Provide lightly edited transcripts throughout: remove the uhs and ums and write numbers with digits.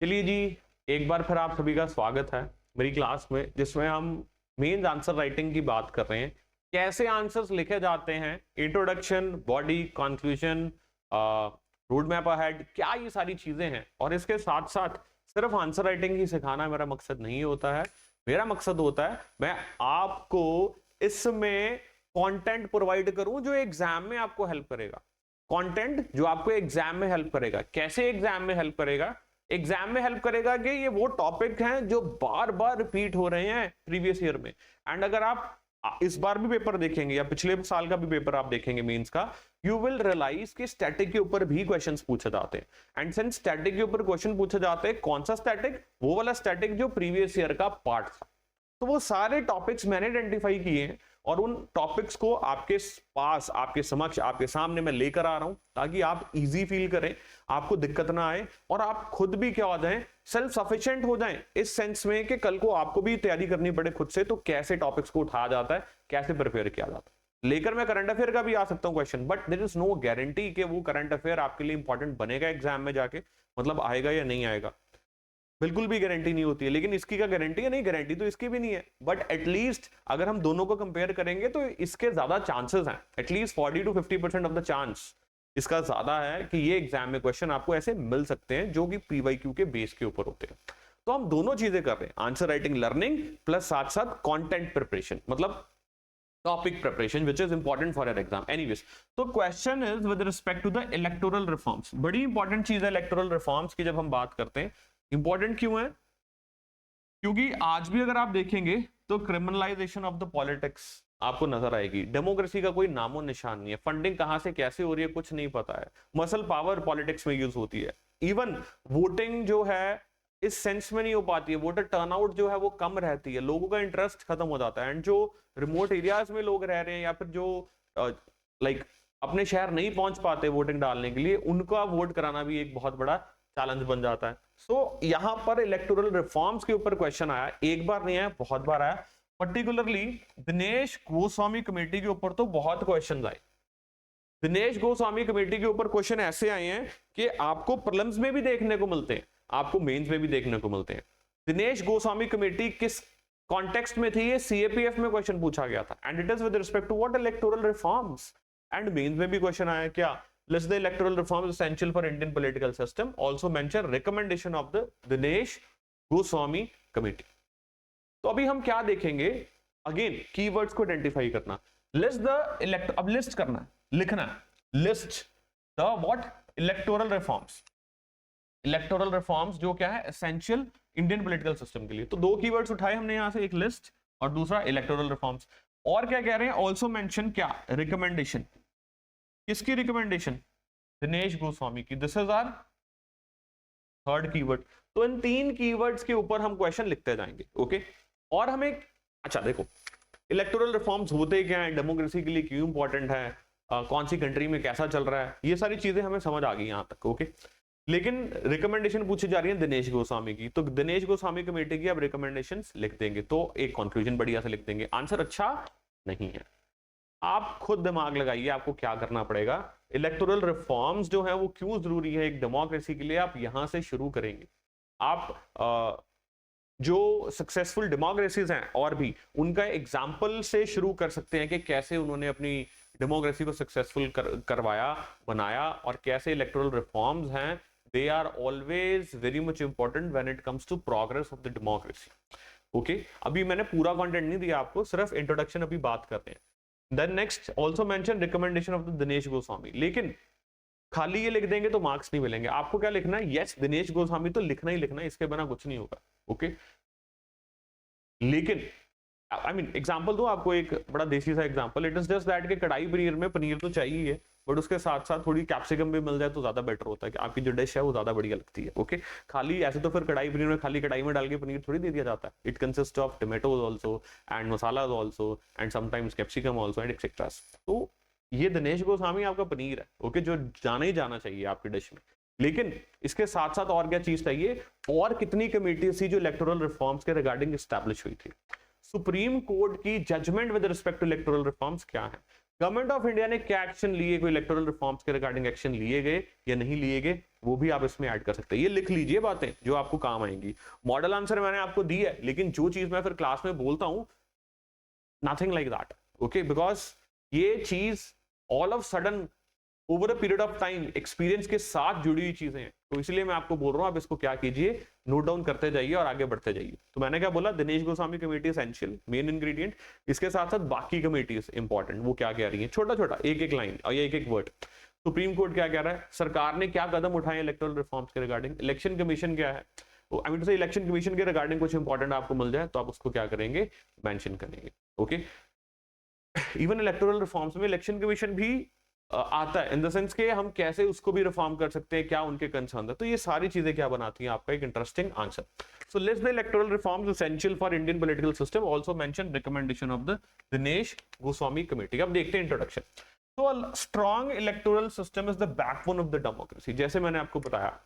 चलिए जी, एक बार फिर आप सभी का स्वागत है मेरी क्लास में, जिसमें हम मेंस आंसर राइटिंग की बात कर रहे हैं। कैसे आंसर्स लिखे जाते हैं, introduction, body, conclusion, road map ahead, क्या ये सारी चीजें हैं। और इसके साथ साथ सिर्फ आंसर राइटिंग ही सिखाना मेरा मकसद नहीं होता है। मेरा मकसद होता है मैं आपको इसमें कंटेंट प्रोवाइड करूं जो एग्जाम में आपको हेल्प करेगा। कंटेंट जो आपको एग्जाम में हेल्प करेगा। कैसे एग्जाम में हेल्प करेगा? एग्जाम में हेल्प करेगा कि ये वो टॉपिक हैं जो बार बार रिपीट हो रहे हैं प्रीवियस ईयर में। एंड अगर आप इस बार भी पेपर देखेंगे या पिछले साल का भी पेपर आप देखेंगे मेंस का, यू विल रियलाइज कि स्टैटिक के ऊपर भी क्वेश्चंस पूछे जाते हैं। एंड सिंस स्टैटिक के ऊपर क्वेश्चन पूछे जाते हैं, कौन सा स्टैटिक? वो वाला स्टैटिक जो प्रीवियस ईयर का पार्ट था। तो वो सारे टॉपिक्स मैंने आइडेंटिफाई किए हैं और उन टॉपिक्स को आपके पास, आपके समक्ष, आपके सामने मैं लेकर आ रहा हूं ताकि आप इजी फील करें, आपको दिक्कत ना आए और आप खुद भी क्या हो जाएं, सेल्फ सफिशिएंट हो जाएं। इस सेंस में कि कल को आपको भी तैयारी करनी पड़े खुद से, तो कैसे टॉपिक्स को उठाया जाता है, कैसे प्रिपेयर किया जाता है। लेकर मैं करंट अफेयर का भी आ सकता हूं question, but there is no guarantee कि वो करंट अफेयर आपके लिए इंपॉर्टेंट बनेगा एग्जाम में जाके, मतलब आएगा या नहीं आएगा, बिल्कुल भी गारंटी नहीं होती है। लेकिन इसकी क्या गारंटी है? नहीं, गारंटी तो इसकी भी नहीं है, बट एटलीस्ट अगर हम दोनों को कंपेयर करेंगे तो इसके ज्यादा चांसेस हैं। At least 40 to 50% of the chance इसका ज्यादा है कि ये एग्जाम में क्वेश्चन आपको ऐसे मिल सकते हैं जो कि पीवाईक्यू के बेस के ऊपर होते हैं। तो हम दोनों चीजें कर रहे हैं, आंसर राइटिंग लर्निंग प्लस साथ साथ कंटेंट प्रिपरेशन, मतलब topic preparation which is important for your exam. Anyways, तो question is with respect to the electoral reforms. बड़ी इंपॉर्टेंट चीज है इलेक्टोरल रिफॉर्म्स की जब हम बात करते हैं। इंपॉर्टेंट क्यों है? क्योंकि आज भी अगर आप देखेंगे तो क्रिमिनलाइजेशन ऑफ द पॉलिटिक्स आपको नजर आएगी। डेमोक्रेसी का कोई नामो निशान नहीं है। फंडिंग कहां से कैसे हो रही है कुछ नहीं पता है। मसल पावर पॉलिटिक्स में यूज होती है। इवन वोटिंग जो है इस सेंस में नहीं हो पाती है। वोटर टर्नआउट जो है वो कम रहती है, लोगों का इंटरेस्ट खत्म हो जाता है। एंड जो रिमोट एरियाज में लोग रह रहे हैं या फिर जो लाइक अपने शहर नहीं पहुंच पाते वोटिंग डालने के लिए, उनका वोट कराना भी एक बहुत बड़ा चैलेंज बन जाता है। सो यहां पर इलेक्टोरल रिफॉर्म्स के ऊपर क्वेश्चन आया, एक बार नहीं आया, बहुत बार आया। पर्टिकुलरली दिनेश गोस्वामी कमेटी के ऊपर तो बहुत क्वेश्चन आए। दिनेश गोस्वामी कमेटी के ऊपर क्वेश्चन ऐसे आए हैं कि आपको प्रीलिम्स में भी देखने को मिलते हैं, आपको मेंस में भी देखने को मिलते हैं। दिनेश गोस्वामी कमेटी किस कॉन्टेक्स्ट में थी? ये सीएपीएफ में क्वेश्चन पूछा गया था। And it is with respect to what? Electoral reforms. And mains में भी क्वेश्चन आया क्या? List the electoral reforms essential for Indian political system. Also mention recommendation of the Dinesh Goswami Committee. तो अभी हम क्या देखेंगे? अगेन कीवर्ड्स को आइडेंटिफाई करना। लिस्ट द अब लिस्ट करना है, लिखना है। List the what? Electoral reforms. Electoral reforms जो क्या है? एसेंशियल इंडियन पॉलिटिकल सिस्टम के लिए। तो दो कीवर्ड्स उठाए हमने यहां से, एक लिस्ट और दूसरा इलेक्टोरल रिफॉर्म्स। और क्या कह रहे हैं? ऑल्सो मेंशन क्या? रिकमेंडेशन। किसकी रिकमेंडेशन? दिनेश गोस्वामी की। This is our third keyword. तो इन तीन कीवर्ड्स के ऊपर हम क्वेश्चन लिखते जाएंगे। ओके, और हमें अच्छा देखो, इलेक्टोरल रिफॉर्म्स होते क्या है, डेमोक्रेसी के लिए क्यों इंपॉर्टेंट है, कौन सी कंट्री में कैसा चल रहा है, ये सारी चीजें हमें समझ आ गई यहां तक। ओके, लेकिन रिकमेंडेशन पूछी जा रही है दिनेश गोस्वामी की, तो दिनेश गोस्वामी कमेटी की अब रिकमेंडेशंस लिख देंगे, तो एक कंक्लूजन बढ़िया से लिख देंगे। आंसर अच्छा नहीं है। आप खुद दिमाग लगाइए, आपको क्या करना पड़ेगा। इलेक्टोरल रिफॉर्म्स जो है वो क्यों जरूरी है एक डेमोक्रेसी के लिए, आप यहां से शुरू करेंगे। आप जो सक्सेसफुल डेमोक्रेसीज हैं और भी, उनका एग्जाम्पल से शुरू कर सकते हैं कि कैसे उन्होंने अपनी डेमोक्रेसी को सक्सेसफुल करवाया, बनाया, और कैसे इलेक्टोरल रिफॉर्म्स हैं, they are always very much important when it comes to progress of the democracy. Okay, अभी मैंने पूरा कंटेंट नहीं दिया आपको, सिर्फ इंट्रोडक्शन अभी बात करते हैं। Then next also mention recommendation of the Dinesh Goswami. लेकिन खाली ये लिख देंगे तो मार्क्स नहीं मिलेंगे। आपको क्या लिखना है? यस, दिनेश गोस्वामी तो लिखना ही लिखना है, इसके बिना कुछ नहीं होगा। ओके, लेकिन आई मीन एग्जांपल दो आपको, एक बड़ा देसी सा example. It is just that के कढ़ाई पनीर में पनीर तो चाहिए, बट उसके साथ साथ थोड़ी कैप्सिकम भी मिल जाए तो ज्यादा बेटर होता है कि आपकी जो डिश है वो ज्यादा बढ़िया लगती है। ओके, खाली ऐसे तो फिर कढ़ाई पनीर में खाली कढ़ाई में डाल के पनीर थोड़ी दे दिया जाता है। It consist of tomatoes also and masalas also and sometimes capsicum also and etcetera. तो ये दिनेश गोस्वामी आपका पनीर है, ओके, जो जाना ही जाना चाहिए आपकी डिश में। लेकिन इसके साथ साथ और क्या चीज चाहिए? और कितनी कमेटी थी जो इलेक्टोरल रिफॉर्म्स के रिगार्डिंग एस्टैब्लिश हुई थी? सुप्रीम कोर्ट की judgement with respect to electoral reforms क्या है? गवर्नमेंट ऑफ इंडिया ने क्या एक्शन लिए, कोई इलेक्टोरल रिफॉर्म्स के रिगार्डिंग एक्शन लिए गए या नहीं लिए गए, वो भी आप इसमें ऐड कर सकते हैं। ये लिख लीजिए बातें जो आपको काम आएंगी। मॉडल आंसर मैंने आपको दी है, लेकिन जो चीज मैं फिर क्लास में बोलता हूं, nothing like that, okay, because ये चीज all of sudden over a period of time experience के साथ जुड़ी हुई चीजें हैं, तो इसलिए मैं आपको बोल रहा हूं आप इसको क्या कीजिए, नोट डाउन करते जाइए और आगे बढ़ते जाइए। तो मैंने क्या बोला, Dinesh Goswami committee essential main ingredient, इसके साथ साथ बाकी कमेटीज इंपॉर्टेंट, वो क्या कह रही है, छोटा छोटा एक एक लाइन और एक एक वर्ड। सुप्रीम कोर्ट क्या कह रहा है, सरकार ने क्या कदम उठाए इलेक्टोरल रिफॉर्म्स के रिगार्डिंग, इलेक्शन कमीशन क्या है, आई मीन टू से इलेक्शन कमीशन के रिगार्डिंग कुछ इंपॉर्टेंट आपको मिल जाए तो आप उसको क्या करेंगे, मेंशन करेंगे, ओके। इवन इलेक्टोरल रिफॉर्म्स में इलेक्शन कमीशन भी आता है, इन द सेंस के हम कैसे उसको भी रिफॉर्म कर सकते हैं, क्या उनके कंसर्न है, तो ये सारी चीजें क्या बनाती हैं आपका एक interesting answer. So list the electoral reforms essential for Indian political system, also mention recommendation of the Dinesh Goswami committee. अब देखते हैं इंट्रोडक्शन। तो strong electoral system is the backbone of the democracy. जैसे मैंने आपको बताया,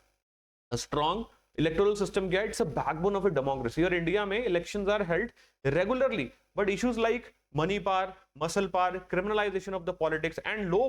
स्ट्रॉन्ग इलेक्टोरल सिस्टम क्या है, it's a backbone of a democracy. और इंडिया में elections are held regularly, but issues like money power, muscle power, criminalization of the politics and low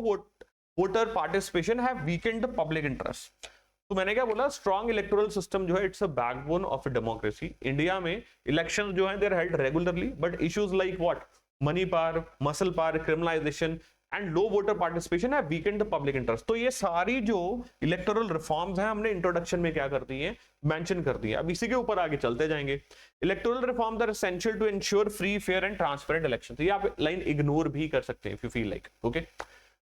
voter participation have weakened the public interest. तो मैंने क्या बोला, strong electoral system जो है it's a backbone of a democracy. India में election जो है they are held regularly, but issues like what, money power, muscle power, criminalisation and low voter participation have weakened the public interest. तो ये सारी जो electoral reforms हैं हमने introduction में क्या कर दी है, मेंशन कर दी है। अब इसी के ऊपर आगे चलते जाएंगे। Electoral reforms are essential to ensure free, fair and transparent election. तो ये आप लाइन इग्नोर भी कर सकते हैं if you feel like, okay.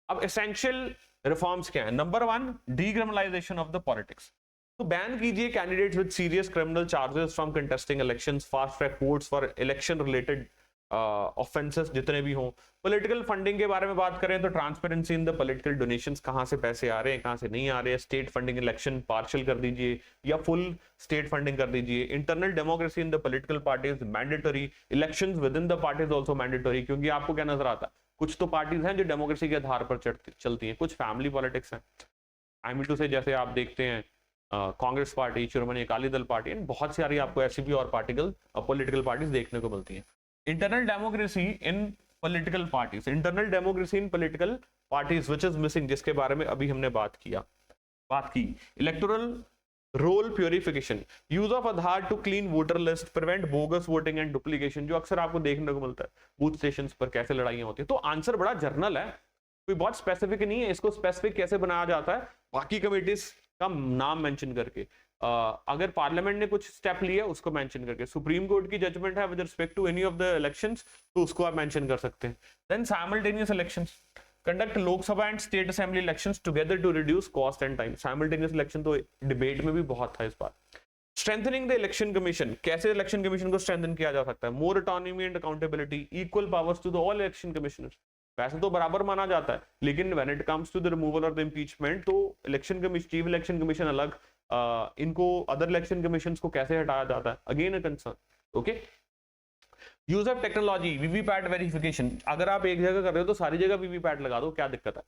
अब एसेंशियल रिफॉर्म्स क्या है, number 1 decriminalisation of the politics. तो बैन कीजिए candidates with serious criminal charges from contesting elections, fast track courts for election related offences जितने भी हों। पॉलिटिकल फंडिंग के बारे में बात करें तो transparency in the political donations, कहां से पैसे आ रहे हैं कहां से नहीं आ रहे हैं। स्टेट फंडिंग इलेक्शन पार्शियल कर दीजिए या फुल स्टेट फंडिंग कर दीजिए। Internal democracy in the political parties mandatory, elections with in the parties also mandatory. क्योंकि आपको क्या नजर आता है, कुछ तो पार्टीज हैं जो डेमोक्रेसी के आधार पर चलती हैं, कुछ फैमिली पॉलिटिक्स हैं। आई मीन टू से जैसे आप देखते हैं कांग्रेस पार्टी, शिरोमणि अकाली दल पार्टी, बहुत सारी आपको ऐसी भी और पॉलिटिकल पार्टीज देखने को मिलती हैं। Internal democracy in political parties, internal democracy in political parties which is missing, जिसके बारे में अभी हमने बात की। Electoral roll purification, use of Aadhaar to clean voter list, prevent bogus voting and duplication, जो अक्सर आपको देखने को मिलता है बूथ स्टेशन पर कैसे लड़ाइयां होती है। तो आंसर बड़ा जर्नल है, कोई बहुत स्पेसिफिक नहीं है। इसको स्पेसिफिक कैसे बनाया जाता है, बाकी कमिटीज का नाम मेंशन करके, अगर पार्लियामेंट ने कुछ स्टेप लिया उसको मेंशन करके, सुप्रीम कोर्ट की जजमेंट है with respect to any of the elections तो उसको आप मेंशन कर सकते हैं। Then simultaneous elections, conduct Lok Sabha and state assembly elections together to reduce cost and time. Simultaneous election तो डिबेट में भी बहुत था इस बार। स्ट्रेंथनिंग द इलेक्शन कमीशन, कैसे इलेक्शन कमीशन को स्ट्रेंथन किया जा सकता है। More autonomy and accountability, equal powers to the all election commissioners. वैसे तो बराबर माना जाता है, लेकिन when it comes to the removal और द इंपीचमेंट तो election commission, chief election commission अलग, इनको अदर इलेक्शन कमीशंस को कैसे हटाया जाता है, again a concern, okay. Use of technology, VVPAT verification, अगर आप एक जगह कर रहे हो तो सारी जगह वीवीपैट लगा दो, क्या दिक्कत है।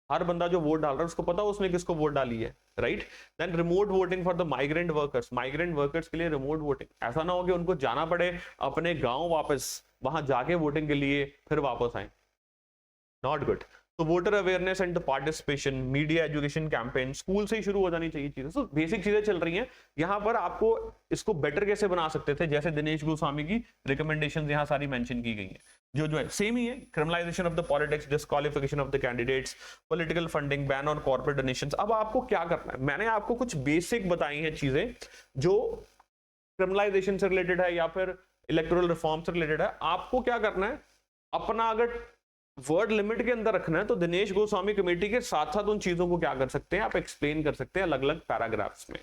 हर बंदा जो वोट डाल रहा है उसको पता उसने किसको वोट डाली है, right. Then remote voting for the migrant workers के लिए रिमोट वोटिंग, ऐसा ना हो कि उनको जाना पड़े अपने गांव वापस, वहां जाके वोटिंग के लिए फिर वापस आए, नॉट गुड। तो voter awareness and participation, media education campaign, school से ही शुरू हो जानी चाहिए चीजें। तो बेसिक चीजें चल रही हैं। यहाँ पर आपको इसको बेटर कैसे बना सकते थे, जैसे दिनेश गोस्वामी की रिकमेंडेशंस यहाँ सारी मेंशन की गई हैं, जो है सेम ही है। Criminalisation of the politics, disqualification of the candidates, political funding, ban on corporate donations. अब आपको क्या करना है, मैंने आपको कुछ बेसिक बताई हैं चीजें जो क्रिमिनलाइजेशन से रिलेटेड है या फिर इलेक्टोरल रिफॉर्म से रिलेटेड है। आपको क्या करना है, अपना अगर वर्ड लिमिट के अंदर रखना है तो दिनेश गोस्वामी कमेटी के साथ साथ उन चीजों को क्या कर सकते हैं, आप एक्सप्लेन कर सकते हैं अलग अलग पैराग्राफ्स में।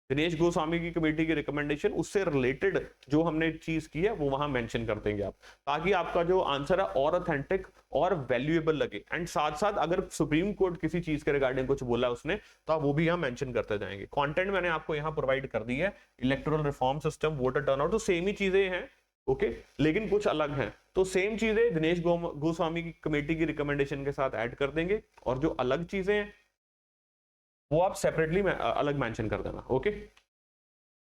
दिनेश गोस्वामी की कमेटी की रिकमेंडेशन, उससे रिलेटेड जो हमने चीज की है वो वहां मेंशन कर देंगे आप, ताकि आपका जो आंसर है और ऑथेंटिक और वैल्यूएबल लगे। एंड साथ साथ अगर सुप्रीम कोर्ट किसी चीज के रिगार्डिंग कुछ बोला उसने तो आप वो भी यहाँ मेंशन करते जाएंगे। कंटेंट मैंने आपको यहाँ प्रोवाइड कर दी है, electoral reform system, voter turnout, तो सेम ही चीजें हैं, ओके, लेकिन कुछ अलग हैं। तो सेम चीजें दिनेश गोस्वामी की कमेटी की रिकमेंडेशन के साथ ऐड कर देंगे, और जो अलग चीजें हैं वो आप सेपरेटली अलग मेंशन कर देना, okay.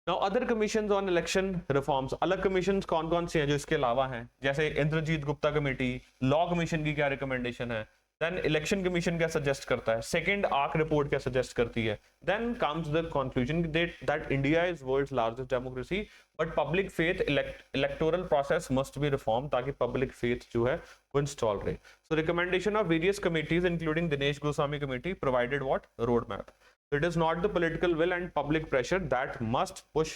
Now other commissions on election reforms, अलग कमीशंस कौन कौन से हैं जो इसके अलावा हैं, जैसे Indrajit Gupta committee, law commission की क्या रिकमेंडेशन है, देन इलेक्शन कमीशन क्या सजेस्ट करता है, सेकंड आर्क रिपोर्ट क्या सजेस्ट करती है, then comes the conclusion that India is world's largest democracy but public faith electoral process must be reform, ताकि पब्लिक फेथ जो है वो इंस्टॉल रहे. So recommendation of various committees including Dinesh Goswami committee provided what road map. It is not the political will and public pressure that must push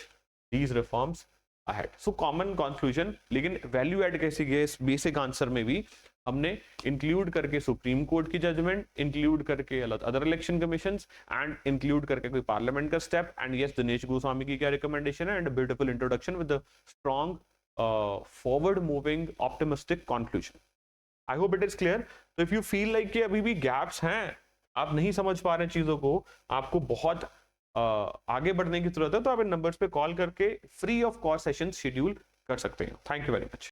these reforms ahead. So common conclusion, लेकिन value add कैसी गई इस basic answer में भी हमने include करके supreme court की judgement, include करके other election commissions and include करके कोई पार्लियामेंट का step, and yes Dinesh Goswami की क्या रिकमेंडेशन है, and beautiful introduction with strong forward moving optimistic conclusion. I hope it is clear. तो इफ यू फील लाइक कि अभी भी गैप्स हैं, आप नहीं समझ पा रहे चीजों को, आपको बहुत आगे बढ़ने की जरूरत है, तो आप इन नंबर्स पे कॉल करके free of cost session schedule कर सकते हैं. Thank you very much.